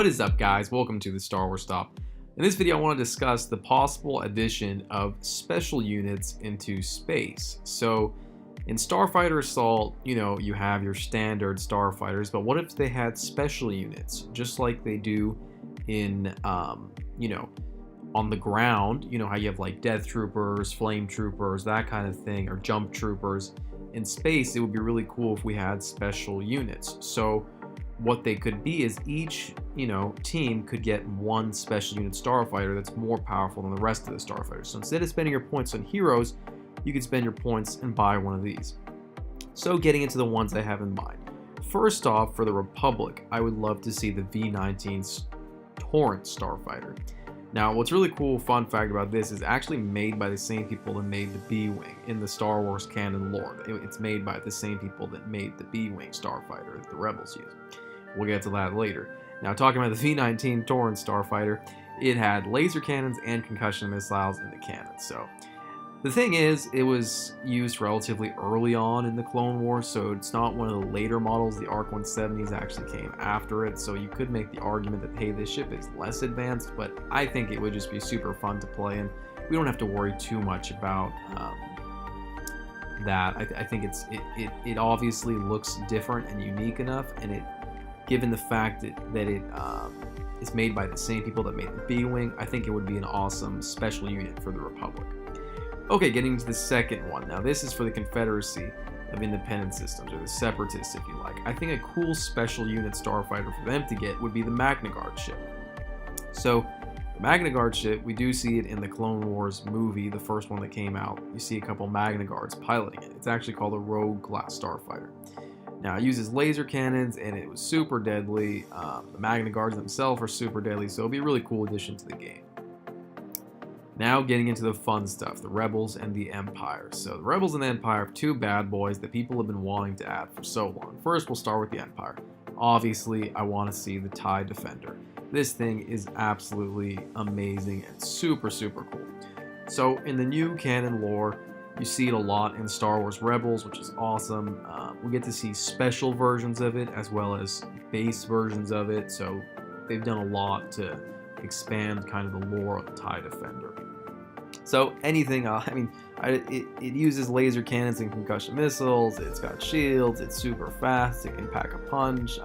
What is up, guys? Welcome to the Star Wars Stop. In this video I want to discuss the possible addition of special units into space. So in Starfighter Assault, you have your standard starfighters, but what if they had special units just like they do in on the ground? You know how you have like death troopers, flame troopers, that kind of thing, or jump troopers. In space, it would be really cool if we had special units. So what they could be is each team could get one special unit starfighter that's more powerful than the rest of the starfighters. So instead of spending your points on heroes, you could spend your points and buy one of these. So getting into the ones I have in mind. First off, for the Republic, I would love to see the V-19's Torrent starfighter. Now, what's really cool, fun fact about this, is actually made by the same people that made the B-Wing in the Star Wars canon lore. It's made by the same people that made the B-Wing starfighter that the Rebels use. We'll get to that later. Now, talking about the V-19 Torrent starfighter, it had laser cannons and concussion missiles in the cannon. So the thing is, it was used relatively early on in the Clone Wars, so it's not one of the later models. The ARC 170s actually came after it, so you could make the argument that, hey, this ship is less advanced, but I think it would just be super fun to play, and we don't have to worry too much about that. I think it obviously looks different and unique enough, and given the fact that it is made by the same people that made the B-Wing, I think it would be an awesome special unit for the Republic. Okay, getting to the second one. Now, this is for the Confederacy of Independent Systems, or the Separatists, if you like. I think a cool special unit starfighter for them to get would be the Magna Guard ship. So, the Magna Guard ship, we do see it in the Clone Wars movie, the first one that came out. You see a couple Magna Guards piloting it. It's actually called a Rogue class starfighter. Now, it uses laser cannons, and it was super deadly. The Magna Guards themselves are super deadly, so it'll be a really cool addition to the game. Now, getting into the fun stuff, the Rebels and the Empire. So, the Rebels and the Empire are two bad boys that people have been wanting to add for so long. First, we'll start with the Empire. Obviously, I want to see the TIE Defender. This thing is absolutely amazing and super, super cool. So, in the new canon lore, you see it a lot in Star Wars Rebels, which is awesome. We get to see special versions of it as well as base versions of it. So they've done a lot to expand kind of the lore of the TIE Defender. So anything, it uses laser cannons and concussion missiles. It's got shields. It's super fast. It can pack a punch.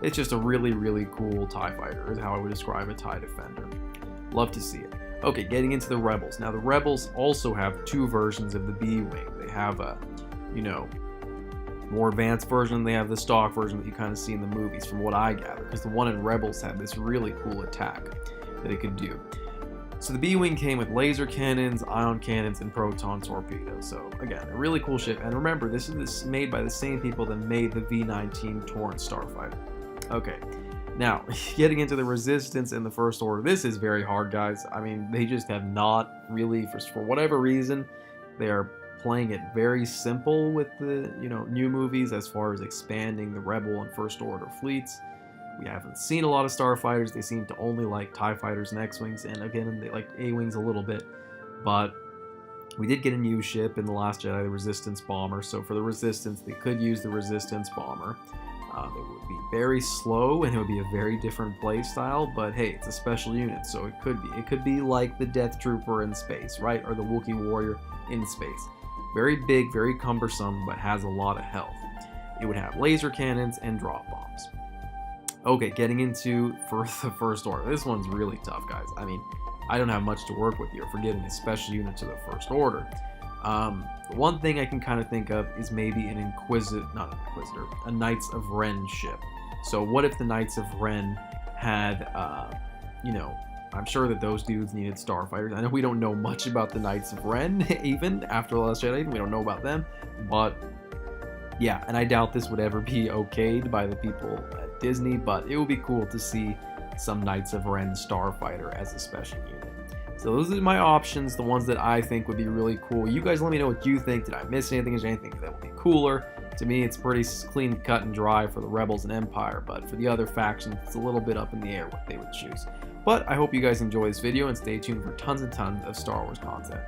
It's just a really, really cool TIE fighter is how I would describe a TIE Defender. Love to see it. Okay, getting into the Rebels. Now, the Rebels also have two versions of the B-Wing. They have a, more advanced version. They have the stock version that you kind of see in the movies, from what I gather, because the one in Rebels had this really cool attack that it could do. So the B-Wing came with laser cannons, ion cannons, and proton torpedoes. So, again, a really cool ship. And remember, this is made by the same people that made the V-19 Torrent starfighter. Okay. Now, getting into the Resistance and the First Order, this is very hard, guys. They just have not really, for whatever reason, they are playing it very simple with the, new movies as far as expanding the Rebel and First Order fleets. We haven't seen a lot of starfighters. They seem to only like TIE fighters and X-Wings, and again, they like A-Wings a little bit. But we did get a new ship in The Last Jedi, the Resistance Bomber. So for the Resistance, they could use the Resistance Bomber. They would be very slow, and it would be a very different play style, but hey, it's a special unit, so it could be like the Death Trooper in space, right? Or the Wookiee Warrior in space. Very big, very cumbersome, but has a lot of health. It would have laser cannons and drop bombs. Okay, getting into for the First Order. This one's really tough, guys. I don't have much to work with here for getting a special unit to the First Order. The one thing I can kind of think of is maybe a Knights of Ren ship. So what if the Knights of Ren had, I'm sure that those dudes needed starfighters. I know we don't know much about the Knights of Ren, even after The Last Jedi, we don't know about them. But yeah, and I doubt this would ever be okayed by the people at Disney, but it would be cool to see some Knights of Ren starfighter as a special unit. So those are my options, the ones that I think would be really cool. You guys let me know what you think. Did I miss anything? Is there anything that would be cooler? To me, it's pretty clean cut and dry for the Rebels and Empire, but for the other factions, it's a little bit up in the air what they would choose. But I hope you guys enjoy this video and stay tuned for tons and tons of Star Wars content.